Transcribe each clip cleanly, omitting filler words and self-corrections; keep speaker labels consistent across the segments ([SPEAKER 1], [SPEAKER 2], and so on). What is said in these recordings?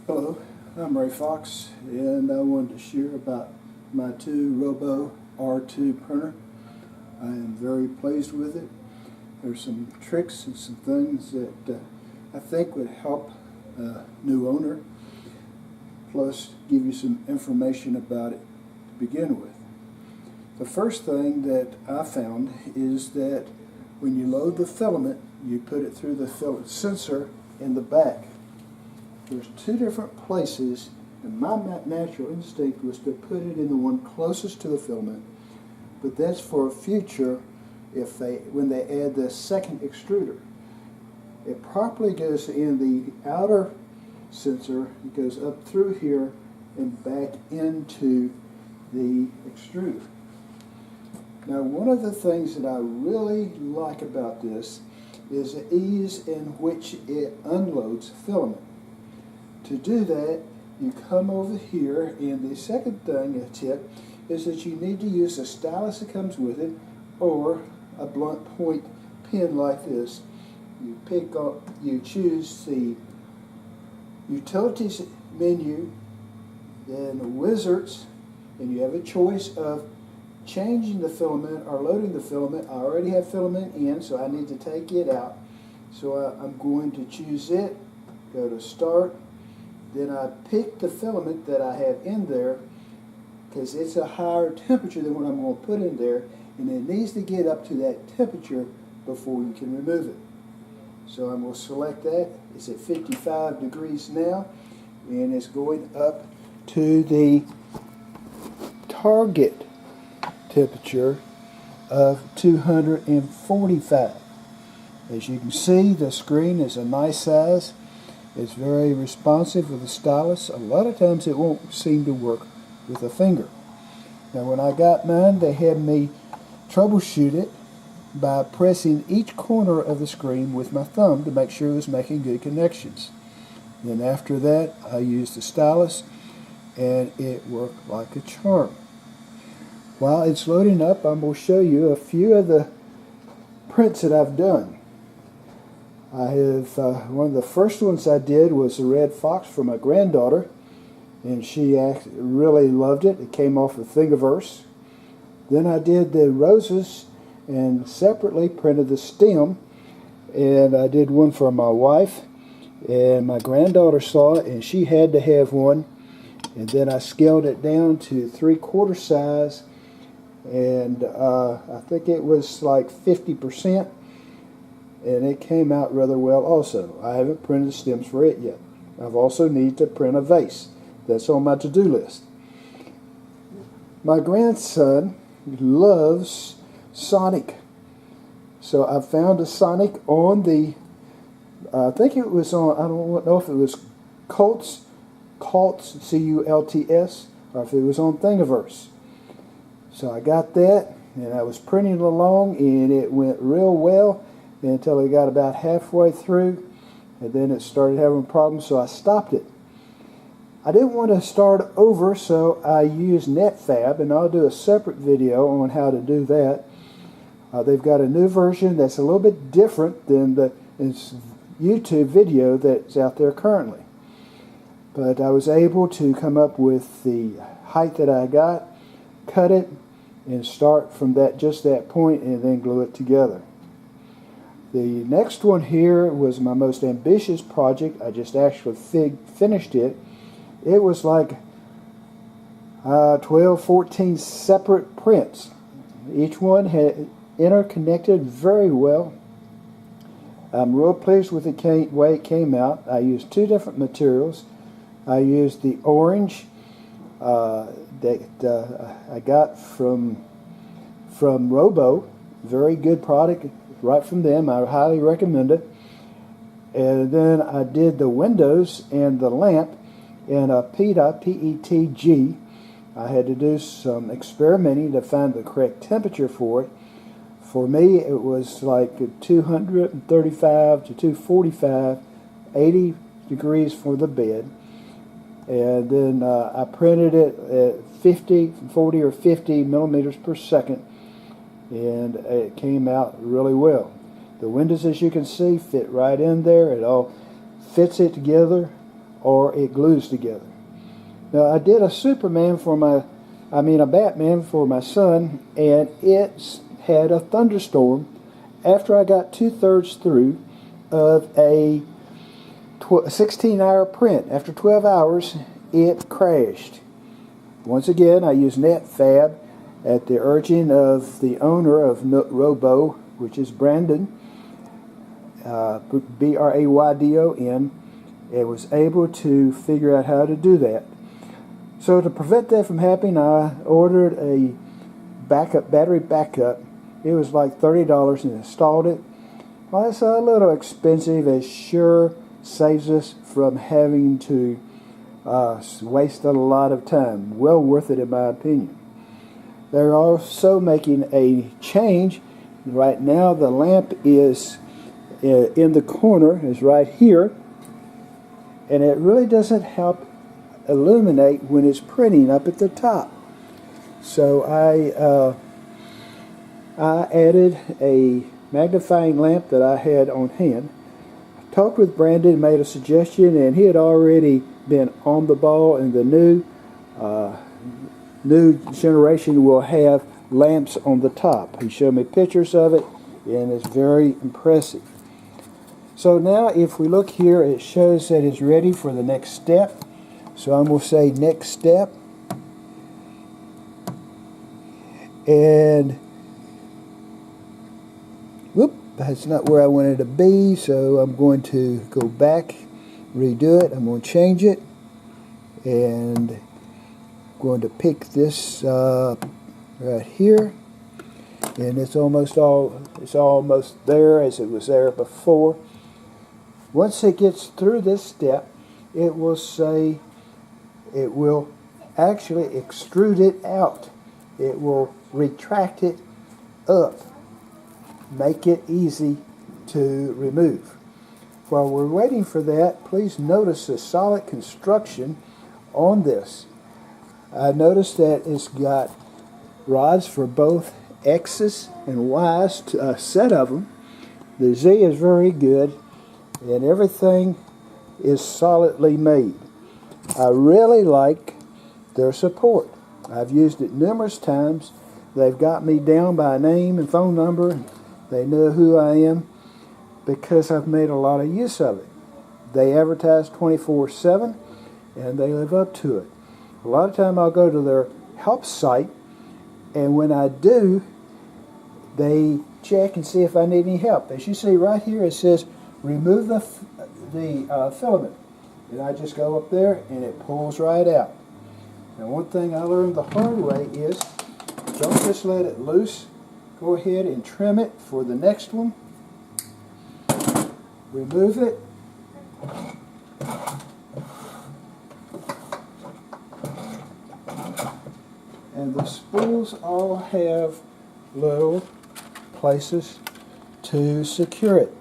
[SPEAKER 1] Hello, I'm Ray Fox, and I wanted to share about my Robo R2 printer. I am very pleased with it. There's some tricks and some things that I think would help a new owner, plus give you some information about it to begin with. The first thing that I found is that when you load the filament, you put it through the filament sensor in the back. There's two different places, and my natural instinct was to put it in the one closest to the filament, but that's for future when they add the second extruder. It properly goes in the outer sensor, it goes up through here and back into the extruder. Now, one of the things that I really like about this is the ease in which it unloads filament. To do that, you come over here, and the second thing, a tip, is that you need to use a stylus that comes with it, or a blunt point pen like this. You pick up, you choose the Utilities menu, then Wizards, and you have a choice of changing the filament or loading the filament. I already have filament in, so I need to take it out. So I'm going to choose it, go to Start. Then I pick the filament that I have in there, because it's a higher temperature than what I'm going to put in there, and it needs to get up to that temperature before you can remove it. So I'm going to select that. It's at 55 degrees now, and it's going up to the target temperature of 245. As you can see, the screen is a nice size. It's very responsive with the stylus. A lot of times it won't seem to work with a finger. Now, when I got mine, they had me troubleshoot it by pressing each corner of the screen with my thumb to make sure it was making good connections. Then after that, I used the stylus, and it worked like a charm. While it's loading up, I'm going to show you a few of the prints that I've done. I have one of the first ones I did was a red fox for my granddaughter, and she really loved it. It came off of Thingiverse. Then I did the roses and separately printed the stem, and I did one for my wife, and my granddaughter saw it and she had to have one. And then I scaled it down to 3/4 size, and I think it was like 50%. And it came out rather well also. I haven't printed the stems for it yet. I've also need to print a vase. That's on my to-do list. My grandson loves Sonic. So I found a Sonic on the, I think it was on, I don't know if it was Cults, C-U-L-T-S, or if it was on Thingiverse. So I got that, and I was printing along, and it went real well until it got about halfway through, and then it started having problems, so I stopped it. I didn't want to start over, so I used NetFab, and I'll do a separate video on how to do that. They've got a new version that's a little bit different than the YouTube video that's out there currently. But I was able to come up with the height that I got, cut it, and start from just that point, and then glue it together. The next one here was my most ambitious project. I just actually finished it. It was like 12, 14 separate prints. Each one had interconnected very well. I'm real pleased with the way it came out. I used two different materials. I used the orange that I got from Robo. Very good product. Right from them. I highly recommend it. And then I did the windows and the lamp in a PETA, P-E-T-G. I had to do some experimenting to find the correct temperature for it. For me, it was like 235 to 245, 80 degrees for the bed. And then I printed it at 40 or 50 millimeters per second, and it came out really well. The windows, as you can see, fit right in there. It all fits it together or it glues together. Now I did a a Batman for my son, and it had a thunderstorm after I got 2/3 through of a 16-hour print. After 12 hours, it crashed. Once again, I used NetFab at the urging of the owner of Robo, which is Brandon, Braydon, and was able to figure out how to do that. So to prevent that from happening, I ordered a battery backup. It was like $30 and installed it. Well, it's a little expensive. It sure saves us from having to waste a lot of time. Well worth it in my opinion. They're also making a change. Right now the lamp is in the corner, is right here, and it really doesn't help illuminate when it's printing up at the top. So I added a magnifying lamp that I had on hand. Talked with Brandon, made a suggestion, and he had already been on the ball, and the new generation will have lamps on the top. He showed me pictures of it, and it's very impressive. So now if we look here, it shows that it's ready for the next step. So I'm going to say next step, and whoop, that's not where I wanted to be, so I'm going to go back, redo it. I'm going to change it, and I'm going to pick this right here, and it's almost there as it was there before. Once it gets through this step, it will actually extrude it out. It will retract it up, make it easy to remove. While we're waiting for that, please notice the solid construction on this. I noticed that it's got rods for both X's and Y's, a set of them. The Z is very good, and everything is solidly made. I really like their support. I've used it numerous times. They've got me down by name and phone number. They know who I am because I've made a lot of use of it. They advertise 24/7, and they live up to it. A lot of time I'll go to their help site, and when I do, they check and see if I need any help. As you see right here, it says remove the filament, and I just go up there and it pulls right out. Now, one thing I learned the hard way is don't just let it loose. Go ahead and trim it for the next one. Remove it. And the spools all have little places to secure it.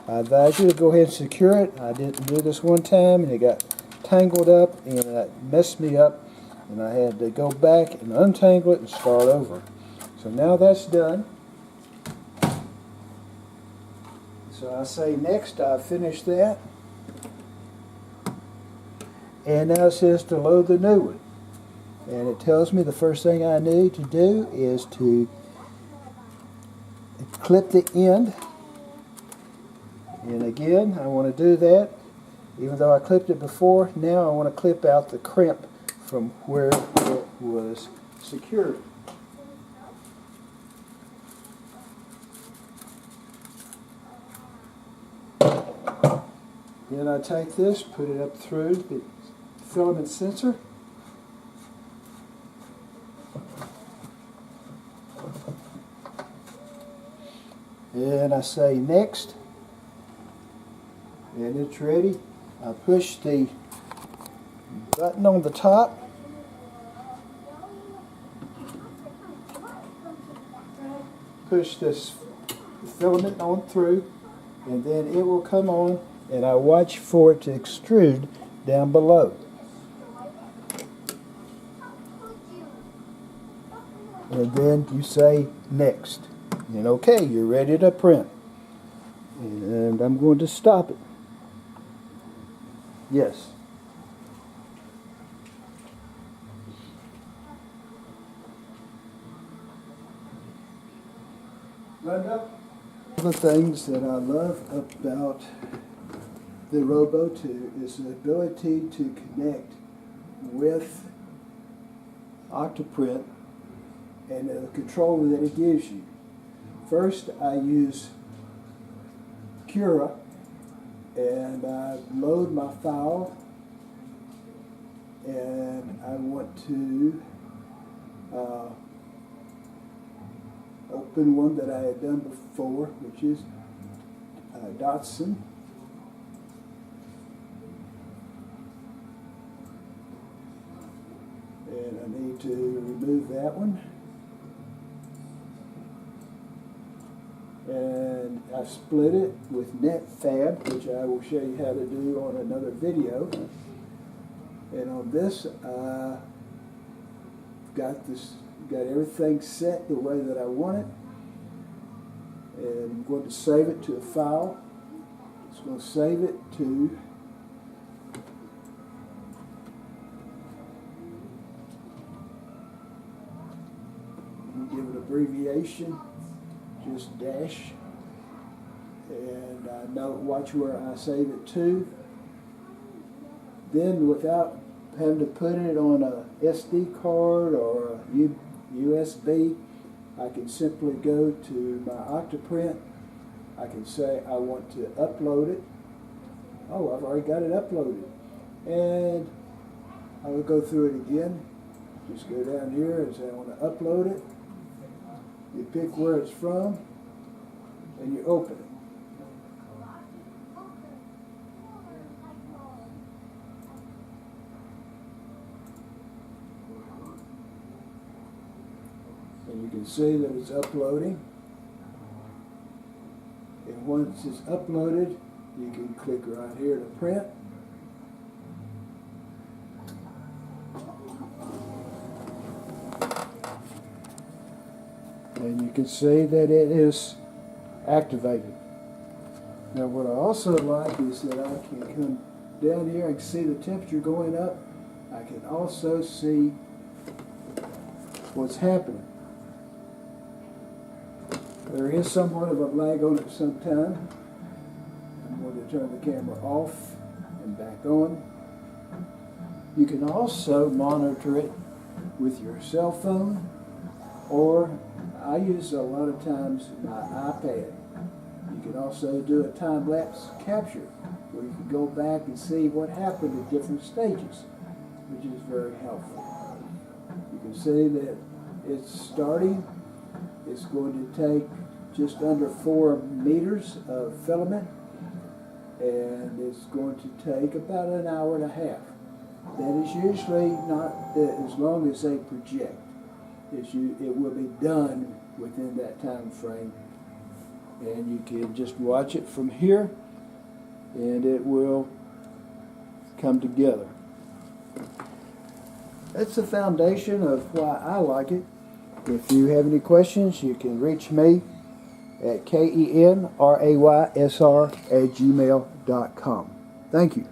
[SPEAKER 1] I advise you to go ahead and secure it. I didn't do this one time, and it got tangled up, and it messed me up, and I had to go back and untangle it and start over. So now that's done. So I say next, I finish that. And now it says to load the new one. And it tells me the first thing I need to do is to clip the end. And again, I want to do that. Even though I clipped it before, now I want to clip out the crimp from where it was secured. Then I take this, put it up through the filament sensor. And I say next, and it's ready. I push the button on the top, push this filament on through, and then it will come on, and I watch for it to extrude down below. And then you say next. And okay, you're ready to print. And I'm going to stop it. Yes. One of the things that I love about the Robo 2 is the ability to connect with Octoprint and the controller that it gives you. First, I use Cura and I load my file, and I want to open one that I had done before, which is Dotson. And I need to remove that one. And I split it with NetFab, which I will show you how to do on another video. And on this, got everything set the way that I want it. And I'm going to save it to a file. It's going to save it to give it abbreviation, just dash, and I know, watch where I save it to. Then, without having to put it on a SD card or a USB, I can simply go to my Octoprint. I can say I want to upload it. Oh, I've already got it uploaded. And I will go through it again. Just go down here and say I want to upload it. You pick where it's from, and you open it. And you can see that it's uploading. And once it's uploaded, you can click right here to print. And you can see that it is activated. Now what I also like is that I can come down here and see the temperature going up. I can also see what's happening. There is somewhat of a lag on it sometime. I'm going to turn the camera off and back on. You can also monitor it with your cell phone, or I use a lot of times my iPad. You can also do a time-lapse capture where you can go back and see what happened at different stages, which is very helpful. You can see that it's starting. It's going to take just under 4 meters of filament, and it's going to take about an hour and a half. That is usually not as long as they project. It will be done within that time frame, and you can just watch it from here and it will come together. That's the foundation of why I like it. If you have any questions, you can reach me at kenraysr@gmail.com. Thank you.